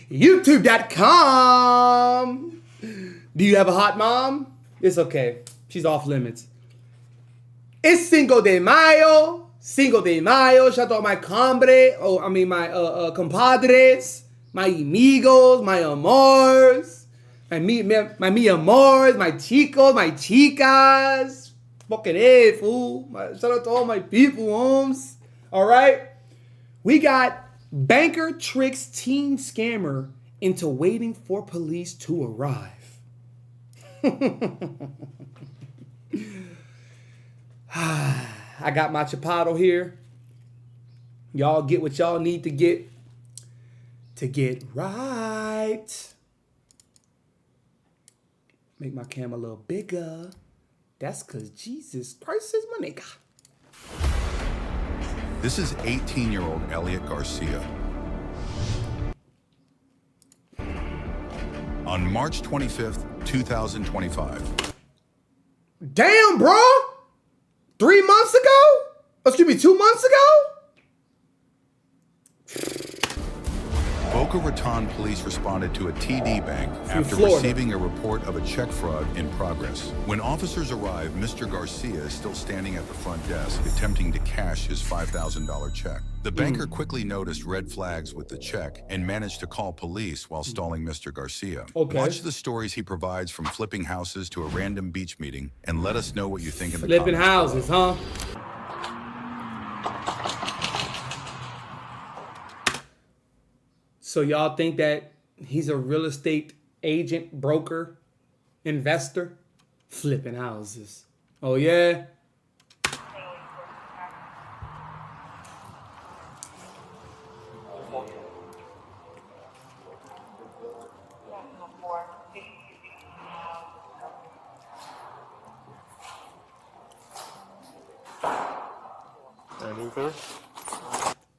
YouTube.com. Do you have a hot mom? It's okay. She's off limits. It's Cinco de Mayo. Cinco de Mayo. Shout out my my compadres, my amigos, my amores, my mi amores, my chicos, my chicas. Fucking hey, fool. Shout out to all my people, homes. All right? We got banker tricks teen scammer into waiting for police to arrive. I got my Chapato here. Y'all get what y'all need to get right. Make my camera a little bigger. That's because Jesus Christ is my nigga. This is 18-year-old Elliot Garcia. On March 25th, 2025. Damn, bro! 3 months ago? Excuse me, 2 months ago? Boca Raton police responded to a TD bank after Florida. receiving a report of a check fraud in progress. When officers arrived, Mr. Garcia is still standing at the front desk, attempting to cash his $5,000 check. The banker quickly noticed red flags with the check and managed to call police while stalling Mr. Garcia. Okay. Watch the stories he provides from flipping houses to a random beach meeting and let us know what you think in the Flipping comments houses, below. huh? So y'all think that he's a real estate agent, broker, investor? Flipping houses. Oh, yeah?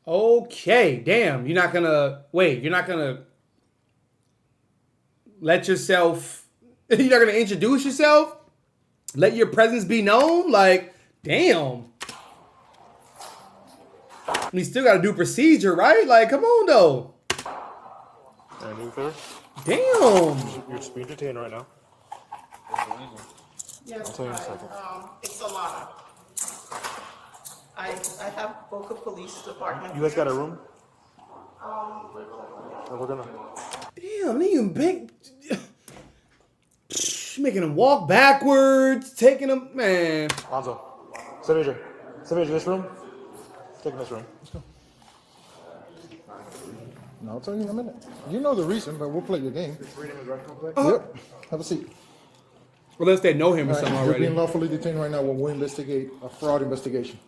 Okay, damn. You're not gonna let yourself, you're not gonna introduce yourself? Let your presence be known? Like, damn. We still gotta do procedure, right? Like, come on, though. Damn. You're just being detained right now. Yes, I'll tell you in a second. It's Alana. I have Boca Police Department. You guys got a room? We're gonna. Damn, they even big. Making him walk backwards, taking him, man. Alonzo, Savage, this room. Take in this room. Let's go. No, I'll tell you in a minute. You know the reason, but we'll play your game. Freedom of right complex. Yep. Have a seat. Unless they know him or All right, something you're already. being lawfully detained right now while we investigate a fraud investigation.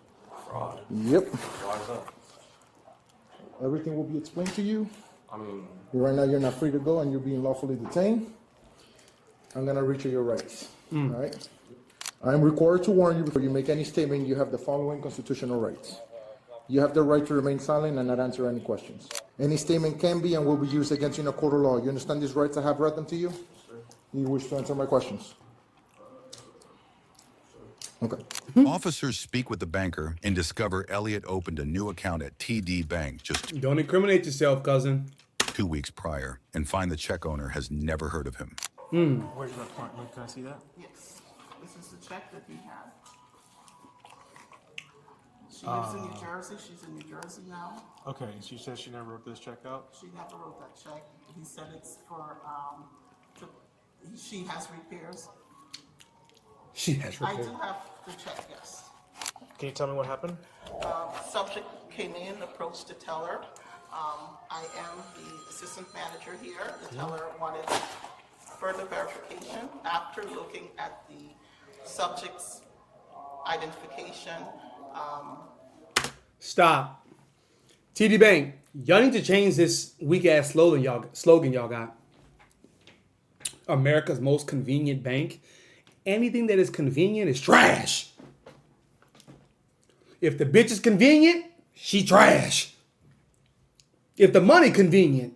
Fraud. Yep. Why is that? Everything will be explained to you. I mean, Right now, you're not free to go, and you're being lawfully detained. I'm gonna reach your rights. All right. I am required to warn you before you make any statement. You have the following constitutional rights. You have the right to remain silent and not answer any questions. Any statement can be and will be used against you in a court of law. You understand these rights? I have read them to you. Do you wish to answer my questions? Okay. Officers speak with the banker and discover Elliot opened a new account at TD Bank just Don't incriminate yourself, cousin. 2 weeks prior and find the check owner has never heard of him. where's your apartment? Can I see that? Yes, this is the check that he had. She lives in New Jersey. She's in New Jersey now. Okay, she says she never wrote this check out. She never wrote that check. He said it's for, she has repairs. She has I do repaired. have the check, yes. Can you tell me what happened? Subject came in, approached the teller. I am the assistant manager here. The teller wanted further verification after looking at the subject's identification. Stop. TD Bank, y'all need to change this weak ass slogan y'all got. America's most convenient bank. Anything that is convenient is trash. If the bitch is convenient, she trash. If the money convenient,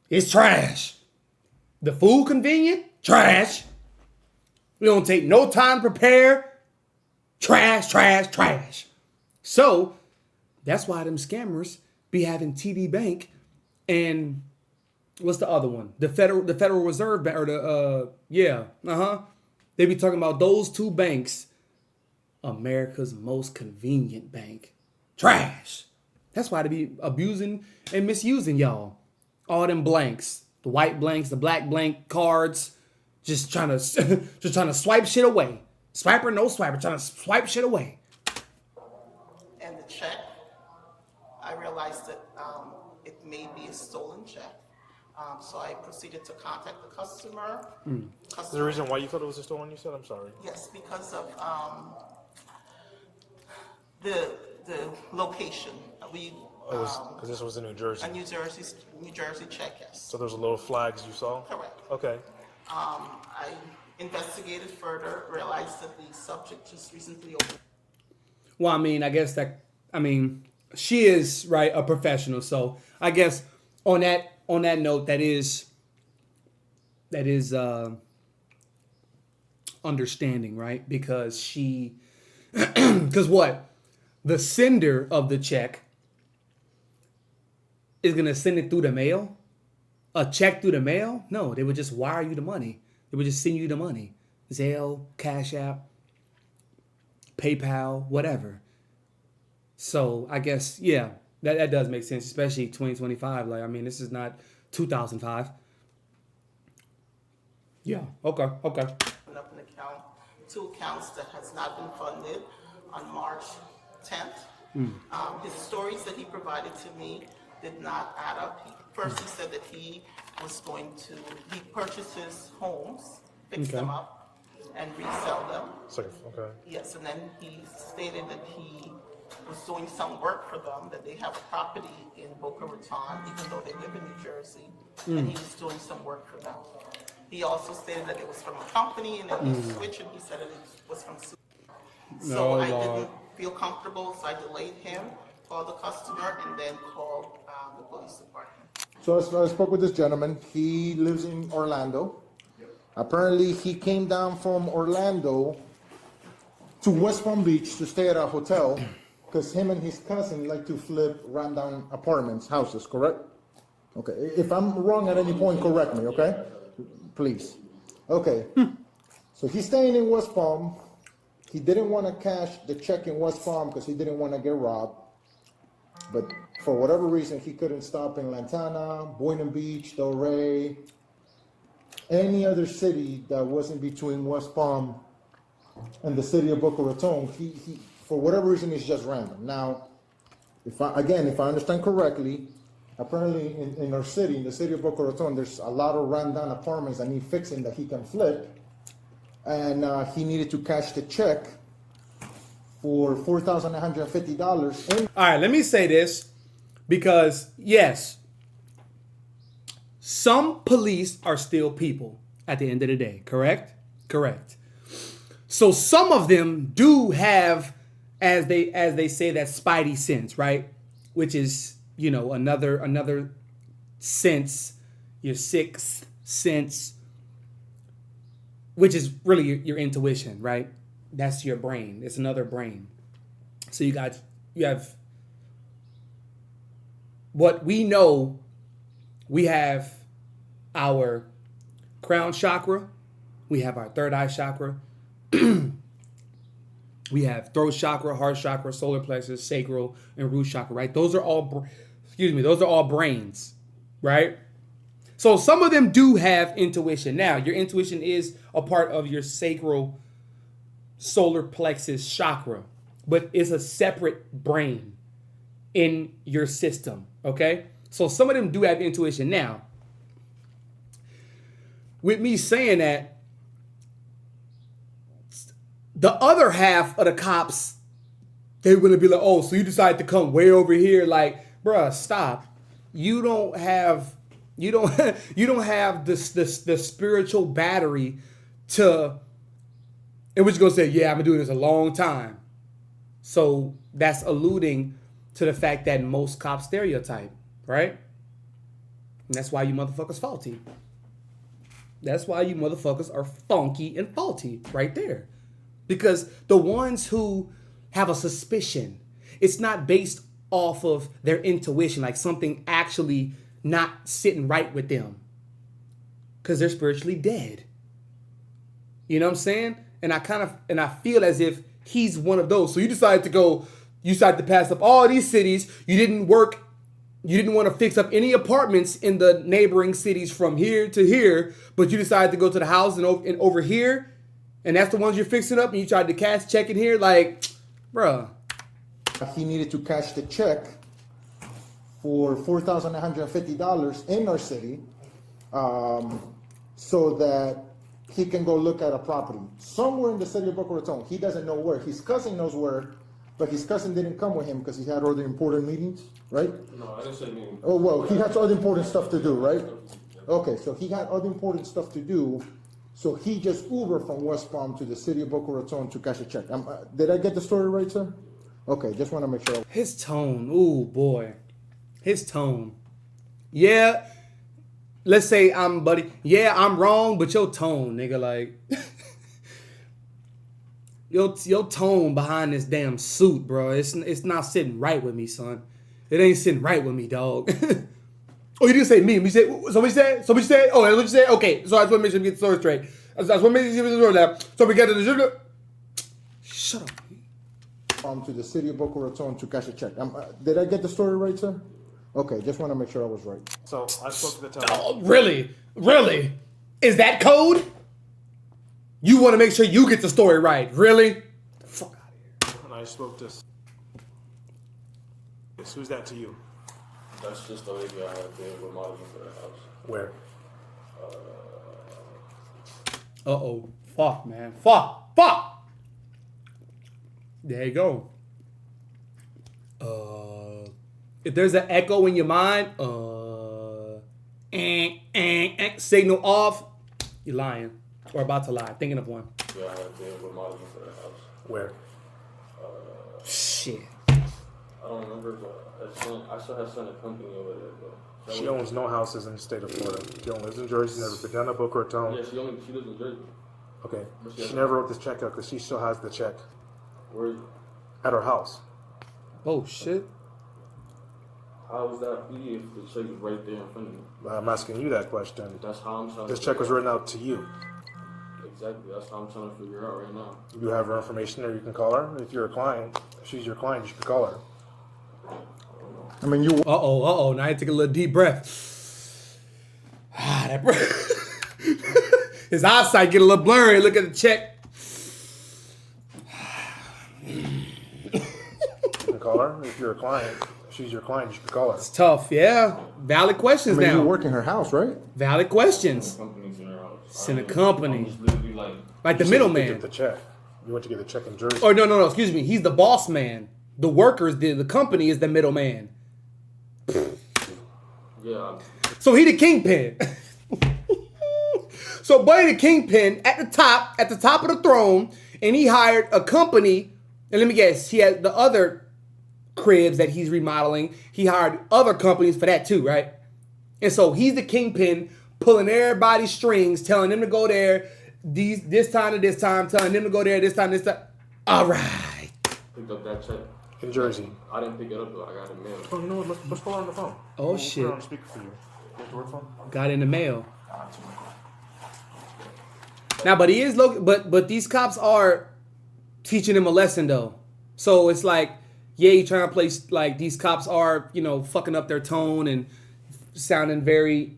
it's trash. The food convenient, trash. We don't take no time to prepare. Trash, trash, trash. So, that's why them scammers be having TD Bank and what's the other one? The Federal Reserve Bank, or they be talking about those two banks, America's most convenient bank. Trash. That's why they be abusing and misusing y'all. All them blanks, the white blanks, the black blank cards, just trying to swipe shit away. Swiper, no swiper, trying to swipe shit away. And the check, I realized that it may be a stolen check. So I proceeded to contact the customer. Is there a reason why you thought it was a stolen, you said? I'm sorry. Yes, because of the location. Because this was in New Jersey. A New Jersey check, yes. So there's a little flags you saw? Correct. Okay. I investigated further, realized that the subject just recently opened. Well, I mean, she is, right, a professional. So I guess on that note, that is understanding, right? Because what? The sender of the check is going to send it through the mail? A check through the mail? No, they would just wire you the money. They would just send you the money. Zelle, Cash App, PayPal, whatever. So I guess, yeah, that does make sense, especially 2025. Like, I mean, this is not 2005. Yeah, okay. Open up an account, 2 accounts that has not been funded on March 10th. His stories that he provided to me did not add up. First, he said that he purchases homes, fix them up, and resell them. Okay. Yes, and then he stated that he was doing some work for them, that they have a property in Boca Raton, even though they live in New Jersey, and he was doing some work for them. He also stated that it was from a company, and then he switched, and he said that it was from So I didn't feel comfortable, so I delayed him, called the customer, and then called the police department. So I spoke with this gentleman. He lives in Orlando. Apparently, he came down from Orlando to West Palm Beach to stay at a hotel because him and his cousin like to flip rundown apartments, houses, correct? Okay. If I'm wrong at any point, correct me, okay? Please. Okay. So he's staying in West Palm. He didn't want to cash the check in West Palm because he didn't want to get robbed. But for whatever reason, he couldn't stop in Lantana, Boynton Beach, Delray, any other city that wasn't between West Palm and the city of Boca Raton. He for whatever reason, it's just random. Now, if I understand correctly, apparently in our city, in the city of Boca Raton, there's a lot of rundown apartments that need fixing that he can flip. And he needed to cash the check for $4,950. All right, let me say this, because yes, some police are still people at the end of the day, correct? Correct. So some of them do have, as they say, that spidey sense, right? Which is, another sense, your sixth sense, which is really your intuition, right? That's your brain. It's another brain. So you have what we know. We have our crown chakra. We have our third eye chakra. We have throat chakra, heart chakra, solar plexus, sacral, and root chakra, right? Those are all brains, right? So some of them do have intuition. Now, your intuition is a part of your sacral solar plexus chakra, but it's a separate brain in your system, okay? So some of them do have intuition. Now, with me saying that, the other half of the cops, they're going to be like, oh, so you decided to come way over here. Like, bruh, stop. You don't have the spiritual battery to, and we're just going to say, yeah, I've been doing this a long time. So that's alluding to the fact that most cops stereotype, right? And that's why you motherfuckers faulty. That's why you motherfuckers are funky and faulty right there. Because the ones who have a suspicion, it's not based off of their intuition, like something actually not sitting right with them because they're spiritually dead. You know what I'm saying? And I feel as if he's one of those. So you decided to pass up all these cities. You didn't want to fix up any apartments in the neighboring cities from here to here, but you decided to go to the house and over here, and that's the ones you're fixing up, and you tried to cash check in here, like, bruh. He needed to cash the check for $4,950 in our city, so that he can go look at a property somewhere in the city of Boca Raton. He doesn't know where. His cousin knows where, but his cousin didn't come with him because he had other important meetings, right? No, I didn't say meeting. Oh, well, he has other important stuff to do, right? Okay, so he had other important stuff to do, so he just Ubered from West Palm to the city of Boca Raton to cash a check. Did I get the story right, sir? Okay, just want to make sure. His tone, ooh boy, his tone. Yeah, let's say I'm wrong, but your tone, nigga, like your tone behind this damn suit, bro. It's not sitting right with me, son. It ain't sitting right with me, dog. Oh, you didn't say me. Somebody said. Oh, that's what you said. Okay, so I just want to make sure we get the story straight. I just want to make sure we get the story now. So we got to the. Shut up. To the city of Boca Raton to cash a check. Did I get the story right, sir? Okay, just want to make sure I was right. So I spoke to the teller. Oh, really? Really? Is that code? You want to make sure you get the story right? Really? The fuck out of here. And I spoke to. Who's that to you? That's just the lady I had been remodeling for the house. Where? Uh-oh. Fuck, man. Fuck! There you go. If there's an echo in your mind, signal off, you're lying. Or about to lie. Thinking of one. Yeah, I had been remodeling for the house. Where? Shit. I don't remember, but I still have sent a company over there, but She owns no houses in the state of Florida. She only lives in Jersey, never been down to Boca Raton. yeah, she lives in Jersey. Okay. She never wrote this check out because she still has the check Where? at her house. Oh, shit. How would that be if the check was right there in front of me? I'm asking you that question. That's how I'm trying. This check was written out to you. Exactly. That's how I'm trying to figure out right now. You have her information, or you can call her. If you're a client, if she's your client, you should call her. I mean, you. Uh-oh. Now I take a little deep breath. That breath. His eyesight get a little blurry. Look at the check. You can call her. If you're a client, if she's your client, you should call her. It's tough, yeah. Valid questions I mean, now. you work in her house, right? Valid questions. Companies in her house. It's in a company. I'm just literally Like the You middleman. get the check. You went to get the check in Jersey. Oh, no, excuse me. He's the boss man. The workers, the company is the middleman. yeah. So he the kingpin. So Buddy the kingpin at the top of the throne, and he hired a company, and let me guess, he had the other cribs that he's remodeling. He hired other companies for that too, right? And so he's the kingpin, pulling everybody's strings, telling them to go there this time to this time, telling them to go there this time. All right. Picked up that check. In Jersey. I didn't pick it up though. I got it mailed. Oh, you know what? Let's call her on the phone. Oh, We'll shit. Put her on the speaker for you. You have the work phone? Got in the mail. Now, but he is but these cops are teaching him a lesson though. So it's like, yeah, you trying to play like these cops are, fucking up their tone and sounding very,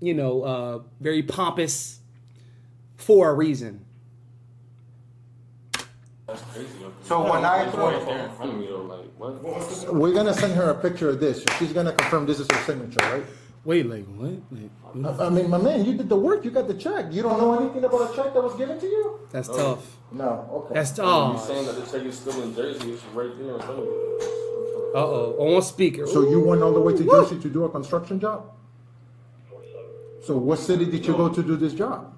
very pompous for a reason. That's crazy. So when I- right there in front of me though, like what? We're gonna send her a picture of this. She's gonna confirm this is her signature, right? Wait, like what? I mean, my man, you did the work. You got the check. You don't know anything about a check that was given to you? That's tough. No. Okay. That's You tough. saying that the check is still in Jersey? It's right there in front of me. On speaker. So you went all the way to Jersey to do a construction job? So what city did you go to do this job?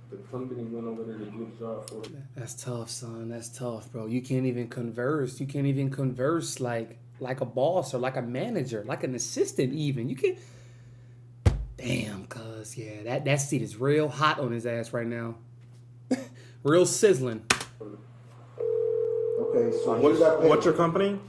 The company went over there to do the job for me. That's tough, son. That's tough, bro. You can't even converse. You can't even converse like a boss or like a manager, like an assistant even. You can't. Damn, cuz, yeah, that seat is real hot on his ass right now. Real sizzling. Okay, so you got paid. What's your company?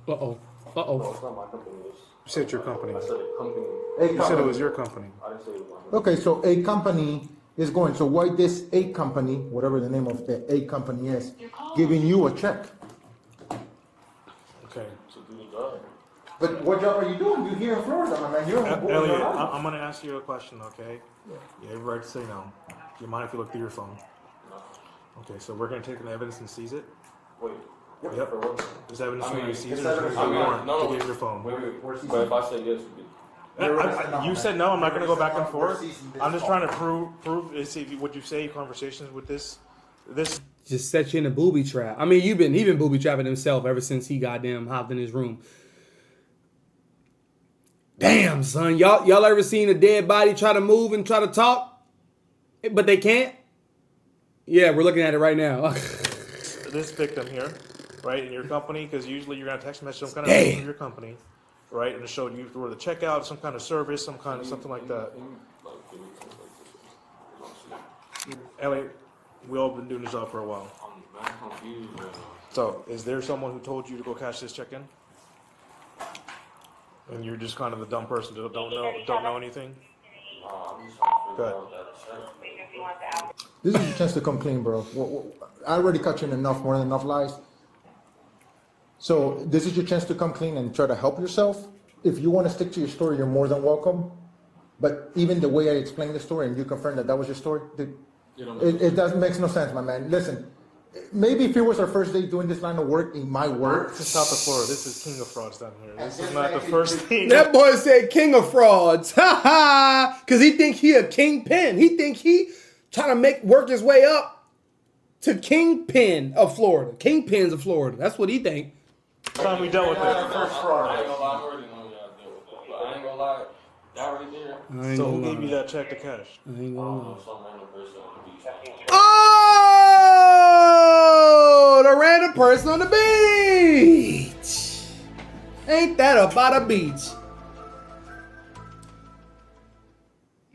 Uh-oh. No, it's not my company. You said your company. I said a company. You said it was your company. I didn't say it was my company. Okay, so a company is going, so why this a company, whatever the name of the a company is, giving you a check? Okay. To do the job. But what job are you doing? You're here in Florida, my man. You're on Elliot, I'm going to ask you a question, okay? You have a right to say no. Do you mind if you look through your phone? No. Okay, so we're going to take an evidence and seize it. Wait. Yep. For what? There's evidence for you to seize it. it's There's evidence- a I mean, warrant no. to get your phone. Wait. But if I say yes, You said no. I'm not going to go back and forth. I'm just trying to prove. See what you say. Conversations with this just set you in a booby trap. I mean, he been booby trapping himself ever since he goddamn hopped in his room. Damn, son, y'all ever seen a dead body try to move and try to talk, but they can't? Yeah, we're looking at it right now. This victim here, right, in your company, because usually you're gonna text message some kind of from your company, right, and it showed you where the checkout, some kind of service, some kind of something like that. Elliot, we all been doing this job for a while. I'm confused right now. So, is there someone who told you to go cash this check in? And you're just kind of the dumb person that don't know anything? I'm just trying to figure out that check. This is your chance to come clean, bro. I already cut you in more than enough lies. So this is your chance to come clean and try to help yourself. If you want to stick to your story, you're more than welcome. But even the way I explained the story and you confirmed that was your story, it doesn't make no sense, my man. Listen, maybe if it was our first day doing this line of work, it might work. This is South of Florida. This is King of Frauds down here. This is not the first thing. That boy said King of Frauds. Ha ha. Because he think he a kingpin. He think he trying to work his way up to Kingpin of Florida. Kingpins of Florida. That's what he think. Time we dealt with it. I ain't gonna lie, I already know y'all deal with that. But I ain't gonna lie, that right there. So who gave you that check to cash? I ain't gonna lie. Some random person on the beach. Oh, the random person on the beach. Ain't that about a beach?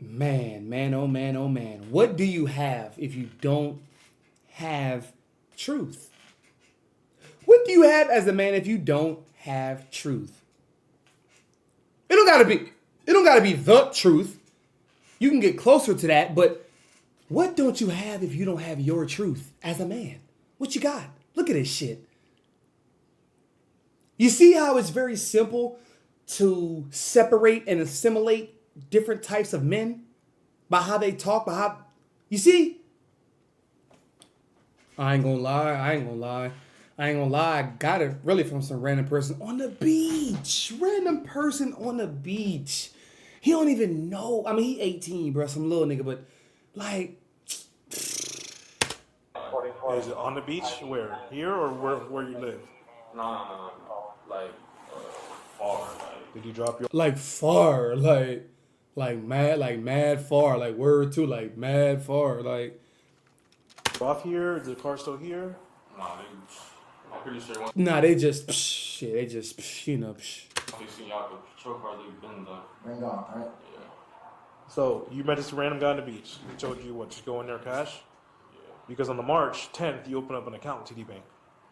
Man, oh man, oh man. What do you have if you don't have truth? What do you have as a man if you don't have truth? It don't gotta be the truth. You can get closer to that, but what don't you have if you don't have your truth as a man? What you got? Look at this shit. You see how it's very simple to separate and assimilate different types of men by how they talk, by how you see? I ain't gonna lie. I got it really from some random person on the beach. Random person on the beach. He don't even know. I mean, he 18, bro, some little nigga, but like. Is it on the beach? Where? Here or where you live? No. Like, far. Like, Did you drop your... Like far, like mad far, like word too, like mad far, like. Off here? Is the car still here? nah, I'm pretty sure once Nah, they just, you know. they see y'all the patrol car, they've been done. Hang on, all right? Yeah. So you met this random guy on the beach. He told you what, just go in there cash? Yeah. Because on the March 10th, you open up an account with TD Bank.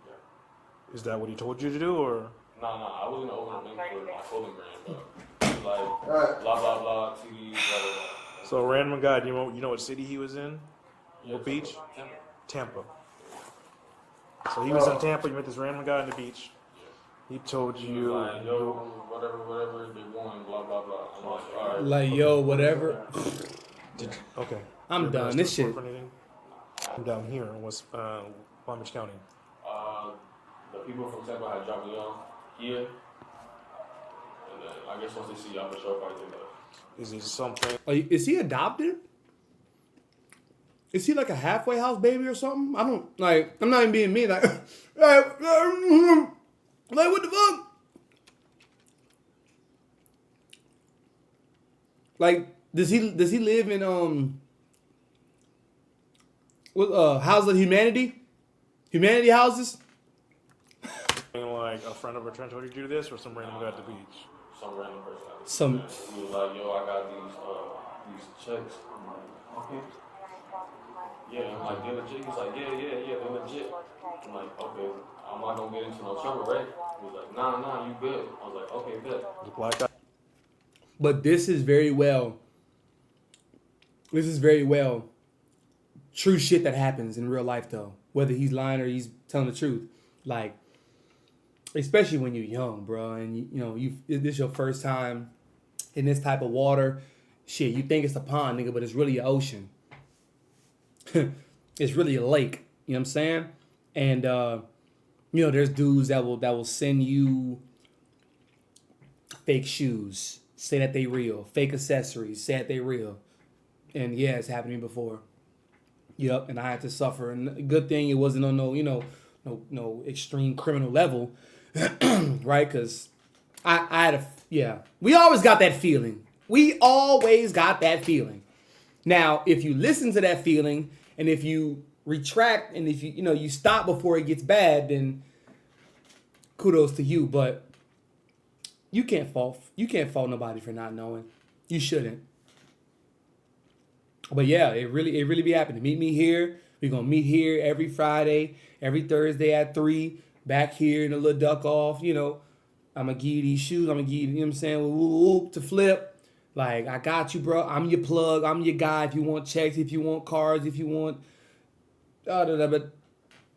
Yeah. Is that what he told you to do, or? Nah, I was gonna open a bank for my clothing brand, but he was like, blah, blah, blah, TD, blah, blah, blah. So a random guy, do you know what city he was in? Yeah, What beach? Tampa. Tampa. So he was in Tampa, you met this random guy on the beach. He told He was you... like, yo, whatever, they want, blah, blah, blah. I'm like, all right. Like, yo, whatever. Okay. I'm Your done. parents This don't shit. work for anything? I'm down here in Palm Beach County. The people from Tampa had dropped me off here. And then I guess once they see y'all for sure, probably think that. Is it something? Is he adopted? Is he like a halfway house baby or something? I don't like. I'm not even being mean. Like, like what the fuck? Like, does he live in House of Humanity? Humanity houses? Like a friend of a friend told you to do this, or some random guy at the beach? Some random person. Some. He was like, yo, I got these checks. I'm like, okay. Yeah, I'm like, they're legit. He's like, yeah, they're legit. I'm like, okay, I'm not gonna get into no trouble, right? He's like, nah, you good. I was like, okay, good. The black guy. But this is very well true shit that happens in real life though. Whether he's lying or he's telling the truth. Like, especially when you're young, bro, and this is your first time in this type of water. Shit, you think it's a pond, nigga, but it's really an ocean. It's really a lake. You know what I'm saying? And there's dudes that will send you fake shoes, say that they real, fake accessories, say that they real. And yeah, it's happened before. Yep, and I had to suffer. And good thing it wasn't on no extreme criminal level, right? Because I had we always got that feeling. We always got that feeling. Now, if you listen to that feeling and if you retract and if you stop before it gets bad, then kudos to you. But you can't fault nobody for not knowing. You shouldn't. But yeah, it really be happening. Meet me here. We're gonna meet here every Friday, every Thursday at 3, back here in the little duck off, I'm gonna give you these shoes, I'm gonna give you, what I'm saying, whoop, to flip. Like, I got you, bro. I'm your plug, I'm your guy if you want checks, if you want cards, if you want but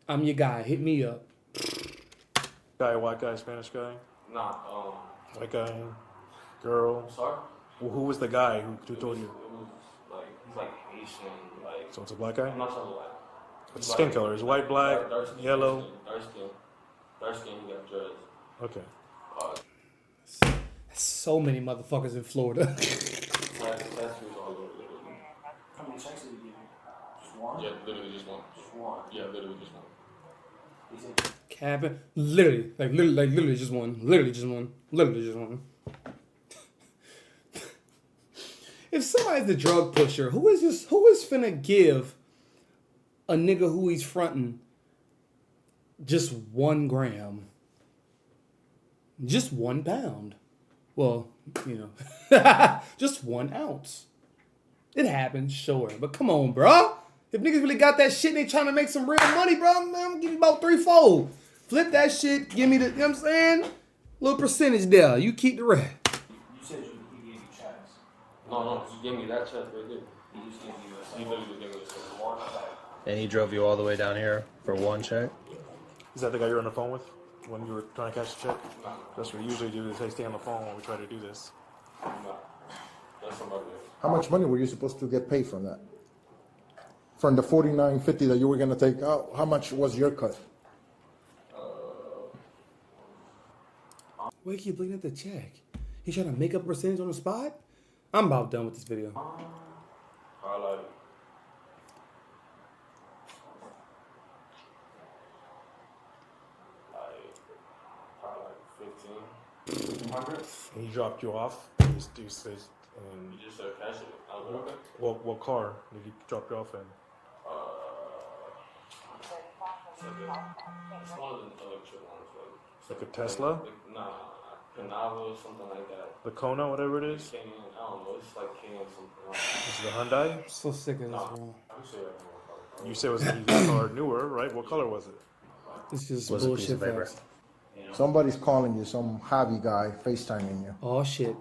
I'm your guy. Hit me up. Guy, white guy, Spanish guy? Nah, White guy, girl. sorry? Well, who was the guy who told you? It was like, he's like Haitian, like, So it's a black guy? I'm not trying to lie. What's the skin color? Is white, black, yellow? Dark skin, he got dreads. Okay. So many motherfuckers in Florida. Tattoos all over, literally. How many checks did he give you? Just one? Yeah, literally just one. Just one. Yeah, literally just one. He said, Cabin, literally just one. Literally just one. If somebody's the drug pusher, who is finna give a nigga who he's fronting just 1 gram? Just 1 pound. Well, just 1 ounce. It happens, sure. But come on, bro. If niggas really got that shit and they trying to make some real money, bro, man, I'm gonna give you about 3-4. Flip that shit, give me the, you know what I'm saying? Little percentage there. You keep the rest. you said he gave you checks. No, he gave me that check right there. He just gave you He literally just gave me this check. one check. And he drove you all the way down here for 1 check? Is that the guy you were on the phone with when you were trying to cash the check? That's what we usually do, is hey, stay on the phone when we try to do this. No, that's somebody else. How much money were you supposed to get paid from that? From the $49.50 that you were gonna take out, how much was your cut? Why you keep looking at the check? He trying to make up a percentage on the spot? I'm about done with this video. Probably like 1500. And he dropped you off. He says, You just said cash it. I was like, okay. what car did he drop you off in? It's one of the electric ones, Like a Tesla? Nah, Canava, something like that. The Kona, whatever it is? Canyon, I don't know. It's like Canyon something. This is the Hyundai? I'm so sick of this, bro. I'm sure I You said it was a car newer, right? What color was it? This is Was a piece bullshit of paper. facts. Somebody's calling you, some hobby guy FaceTiming you. Oh, shit.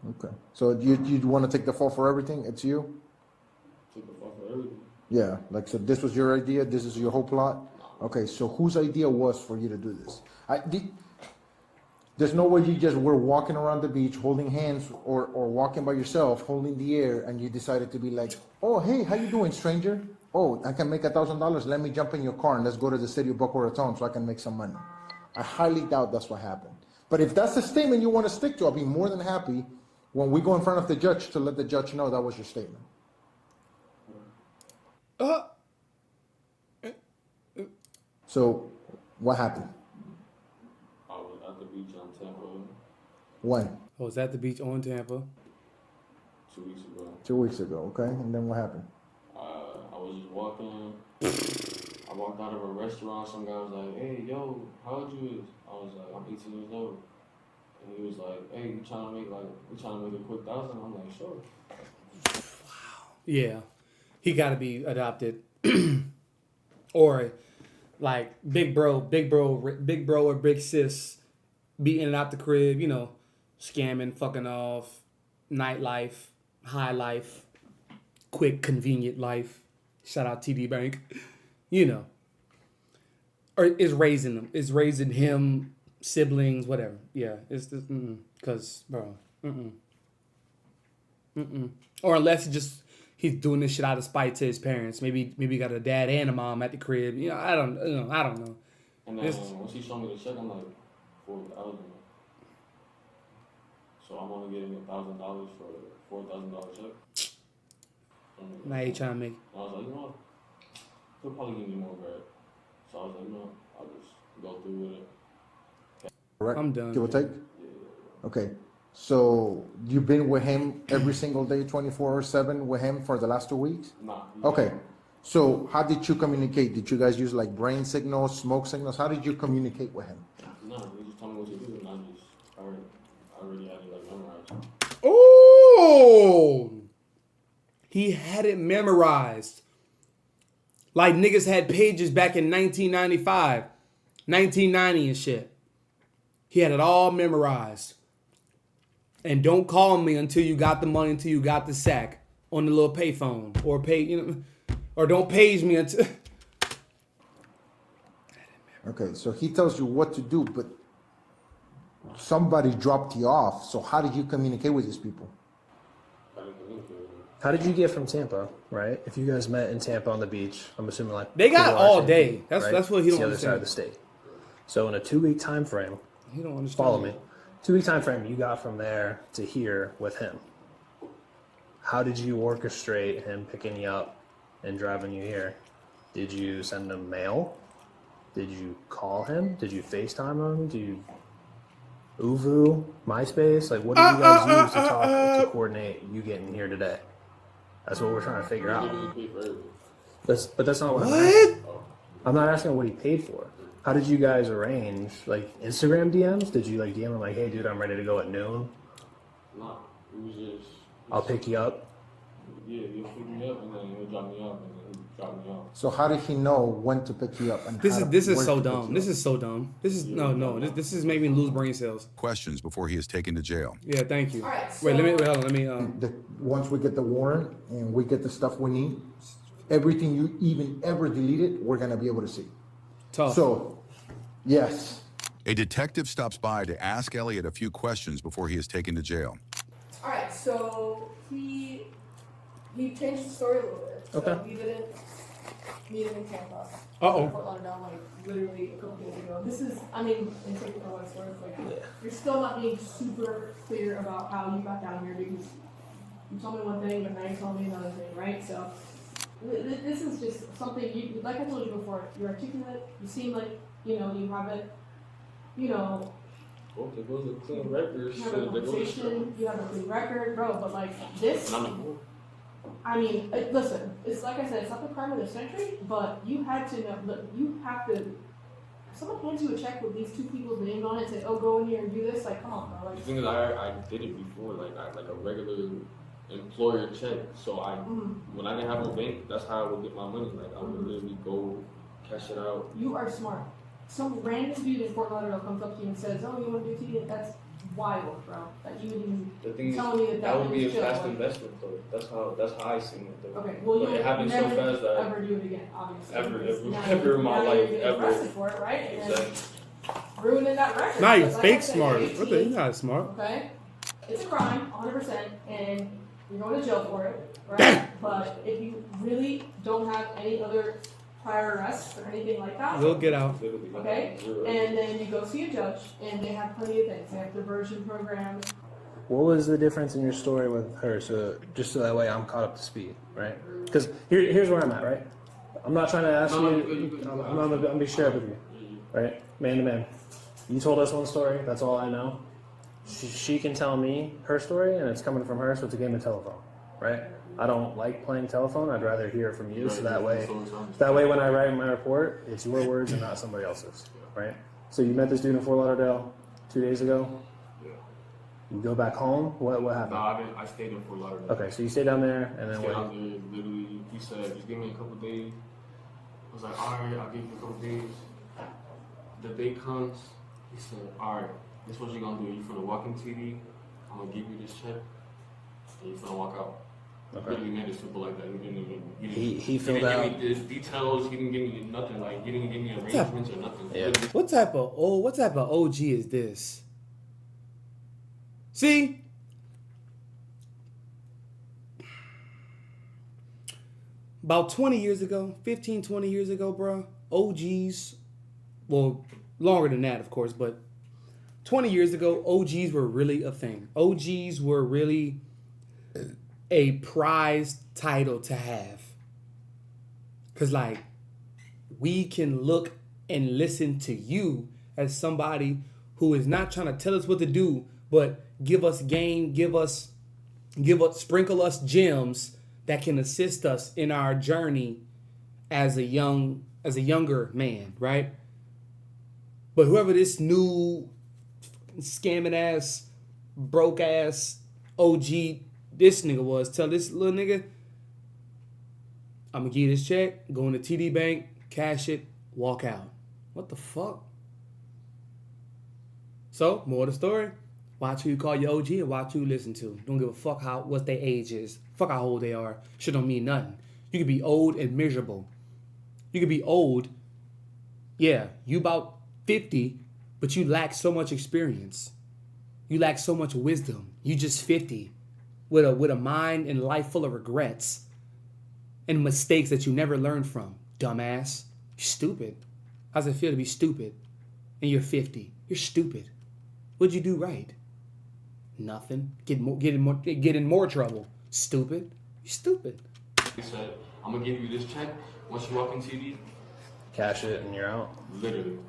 Okay. So you want to take the fall for everything? It's you? took the fuck for everything. Yeah. Like, so this was your idea? This is your whole plot? Okay. So whose idea was for you to do this? There's no way you just were walking around the beach holding hands or walking by yourself holding the air and you decided to be like, oh, hey, how you doing, stranger? Oh, I can make $1,000. Let me jump in your car and let's go to the city of Boca Raton so I can make some money. I highly doubt that's what happened. But if that's the statement you want to stick to, I'll be more than happy when we go in front of the judge to let the judge know that was your statement. So what happened? I was at the beach on Tampa When? I was at the beach on Tampa. 2 weeks ago. 2 weeks ago, okay? And then what happened? I was just walking. I walked out of a restaurant. Some guy was like, "Hey, yo, how old you is?" I was like, "I'm 18 years old." And he was like, like, hey, you trying to make a quick $1,000? I'm like, sure. Yeah, he got to be adopted, or like big bro, or big sis, be in and out the crib. You know, scamming, fucking off, nightlife, high life, quick, convenient life. Shout out TD Bank. You know, or is raising them, him, siblings, whatever. Yeah, it's just because bro, or unless he's doing this shit out of spite to his parents. Maybe he got a dad and a mom at the crib. You know, I don't know. And then once he showed me the check, I'm like, 4,000. So I'm only getting $1,000 for a $4,000 check. Now he trying to make. I was like, you know what? He'll probably give me more bread. So I was like, no, I'll just go through with it. Correct? I'm done. Give or take? Okay. So you've been with him every single day, 24/7 with him for the last 2 weeks? Nah. Okay. So how did you communicate? Did you guys use like brain signals, smoke signals? How did you communicate with him? No, he just told me what to do, and I already had it like memorized. Oh, he had it memorized. Like niggas had pages back in 1995, 1990 and shit. He had it all memorized. And don't call me until you got the money, until you got the sack on the little payphone, or or don't page me until. Okay, so he tells you what to do, but somebody dropped you off. So how did you communicate with these people? How did you get from Tampa, right? If you guys met in Tampa on the beach, I'm assuming like They got Clearwater, all Tampa, day. That's what he It's don't the other side of the understand. state. So in a 2-week time frame, He don't understand. follow me. 2-week time frame, you got from there to here with him. How did you orchestrate him picking you up and driving you here? Did you send him mail? Did you call him? Did you FaceTime him? Did you Uvu, MySpace? Like, what did you guys use to talk to coordinate you getting here today? That's what we're trying to figure out. But that's not what I'm asking. I'm not asking what he paid for. How did you guys arrange, like, Instagram DMs? Did you, like, DM him, like, hey, dude, I'm ready to go at noon? No, it was just. I'll pick you up. Yeah, he'll pick me up and then he'll drop me off and then he'll drop me off. So how did he know when to pick you up? And This how is where so to pick dumb. you This up? is so dumb. This is no. This is making me lose brain cells. Questions before he is taken to jail. Yeah, thank you. All right, Wait, so- hold on. Let me. Once we get the warrant and we get the stuff we need, everything you even ever deleted, we're gonna be able to see. Tough. So, yes. A detective stops by to ask Elliot a few questions before he is taken to jail. All right, so he changed the story a little bit. So Okay. we didn't meet him in Tampa. Uh-oh. Fort Lauderdale, like literally a couple days ago. This is, I mean, and take it for what it's worth. Like, you're still not being super clear about how you got down here because you told me one thing, but now you told me another thing, right? So this is just something you, like I told you before. You're articulate. You seem like you have it. Well, there goes a clean record. You have a conversation, you have a clean record, bro, but like this, I mean, listen, it's like I said, it's not the crime of the century, but you had to know, you have to, if someone hands you a check with these two people's names on it and say, oh, go in here and do this, like, come on, bro. The Like, thing is, I did it before, like a regular employer check. So when I didn't have a bank, that's how I would get my money. Like I would literally go cash it out. you are smart. Some random dude in Fort Lauderdale comes up to you and says, oh, you want to do TD? That's wild, bro. That you would even The thing tell me is, that would be a was chill, fast like- investment, though. That's how I seen it, though. Okay, well, But you it happened so never fast that ever do it again, obviously. Ever Now in my you're life, getting ever. arrested for it, right? And then Exactly. ruining that record. Now you're Because like fake I said, smart. 18, What the? You're not smart. Okay? It's a crime, 100%, and you're going to jail for it, right? But if you really don't have any other prior arrests or anything like that, We'll get out. okay? And then you go see a judge, and they have plenty of things. They have diversion programs. What was the difference in your story with her? So just so that way I'm caught up to speed, right? Because here's where I'm at, right? I'm not trying to ask you. I'm gonna be shared with you, right? Man to man. You told us one story. That's all I know. She can tell me her story, and it's coming from her, so it's a game of telephone, right? I don't like playing telephone. I'd rather hear it from you, so that way when I write my report, it's your words and not somebody else's, right? So you met this dude in Fort Lauderdale 2 days ago. You go back home. What happened? No, I didn't. I stayed in Fort Lauderdale. Okay, so you stayed down there, and then Stayed what? down there. Literally, he said, "Just give me a couple days." I was like, "All right, I'll give you a couple days." The day comes. He said, "All right, this is what you're gonna do. You're gonna walk in TD. I'm gonna give you this check, and you're gonna walk out." Okay. Literally made it simple like that. He didn't He filled didn't out. give me the details. He didn't give me nothing. Like he didn't give me arrangements or nothing. Yeah. Literally. What type of OG is this? See? About 20 years ago, 15, 20 years ago, bro, OGs, well, longer than that, of course, but 20 years ago, OGs were really a thing. OGs were really a prized title to have. Because, like, we can look and listen to you as somebody who is not trying to tell us what to do, but give us game, sprinkle us gems that can assist us in our journey as a younger man, right? But whoever this new scamming ass, broke ass OG this nigga was, tell this little nigga, I'm gonna give you this check, go in the TD bank, cash it, walk out. What the fuck? So, more of the story. Watch who you call your OG and watch who you listen to. Don't give a fuck what their age is. Fuck how old they are. Shit don't mean nothing. You could be old and miserable. You could be old. Yeah, you about 50, but you lack so much experience. You lack so much wisdom. You just 50 with a mind and life full of regrets and mistakes that you never learned from. Dumbass. You're stupid. How's it feel to be stupid? And you're 50. You're stupid. What'd you do right? Nothing. Get in more trouble. Stupid. You're stupid. He said, "I'm gonna give you this check. Once you walk in TD, Cash it, and you're out. literally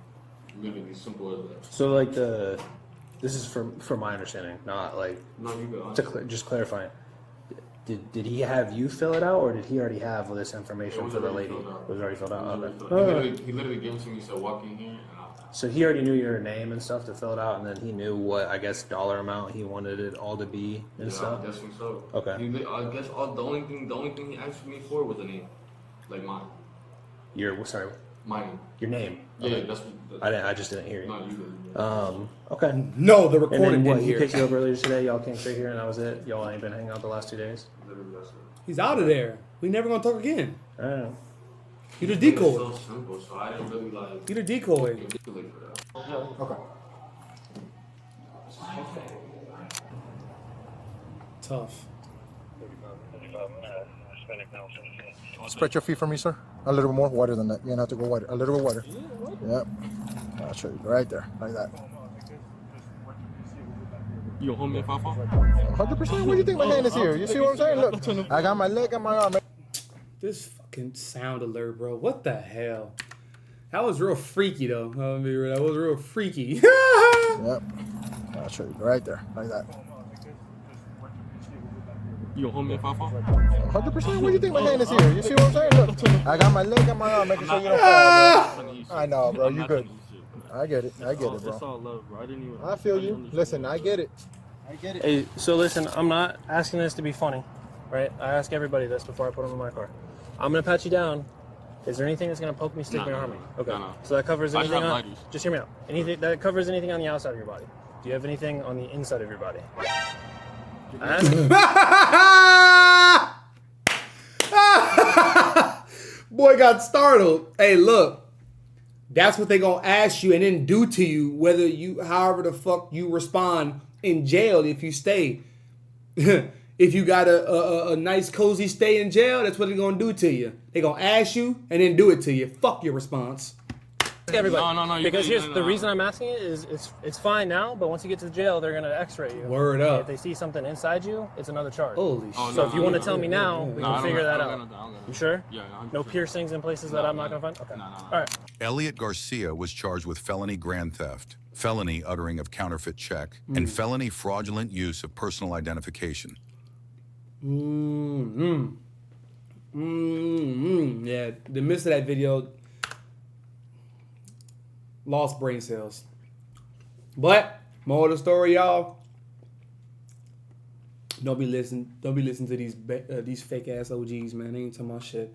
simple as that." So like this is from my understanding, not like No, you go. just clarifying. Did he have you fill it out, or did he already have this information for the lady? It was already filled out. Okay. He literally gave it to me. He said, "Walk in here," and So he already knew your name and stuff to fill it out, and then he knew what, I guess, dollar amount he wanted it all to be and stuff. I guess so. Okay. I guess the only thing he asked me for was a name, like mine. My name. Yeah, Okay. that's. I just didn't hear you. No, you didn't. Okay. No, the And recording then what? didn't He hear. picked you up earlier today. Y'all came straight here, and that was it. Y'all ain't been hanging out the last 2 days. Literally, that's it. He's out of there. We never gonna talk again. I don't know. You the It's decoy. so simple, so I didn't really like. You the decoy. Manipulate for that. Okay. Tough. Spread your feet for me, sir. A little bit more wider than that. You're gonna have to go wider. A little bit wider. Yep. I'll show you. Right there. Like that. You gonna hold me if I fall? 100%. What do you think my hand is here? You see what I'm saying? Look. I got my leg and my arm. This fucking sound alert, bro. What the hell? That was real freaky, though. I'll be real. That was real freaky. Yep. I'll show you. Right there. Like that. You gonna hold me if I fall? 100%. What do you think my hand is here? You see what I'm saying? Look. I got my leg and my arm. Making sure you don't fall, bro. I know, bro. You good. I get it. I get it, bro. It's all love, bro. I didn't even. I feel you. Listen, I get it. I get it. Hey, so listen, I'm not asking this to be funny, right? I ask everybody this before I put them in my car. I'm gonna pat you down. Is there anything that's gonna poke me, stick me, or harm me? Okay. No. So that covers I just anything have on. lighters. Just hear me out. Anything that covers anything on the outside of your body. Do you have anything on the inside of your body? Boy got startled. Hey, look. That's what they gonna ask you and then do to you, however the fuck you respond in jail if you stay. If you got a nice cozy stay in jail, that's what they're gonna do to you. They gonna ask you and then do it to you. Fuck your response. Everybody. No. Because here's the reason I'm asking it is it's fine now, but once you get to the jail, they're gonna X-ray you. Word If up. they see something inside you, it's another charge. Holy shit. So if you want to tell me now, we can figure that out. You sure? Yeah. No piercings in places that I'm not gonna find. Okay. All right. Elliot Garcia was charged with felony grand theft, felony uttering of counterfeit check, and felony fraudulent use of personal identification. Yeah, the miss of that video, lost brain cells. But, moral of the story, y'all, Don't be listening to these fake ass OGs, man. They ain't talking about shit.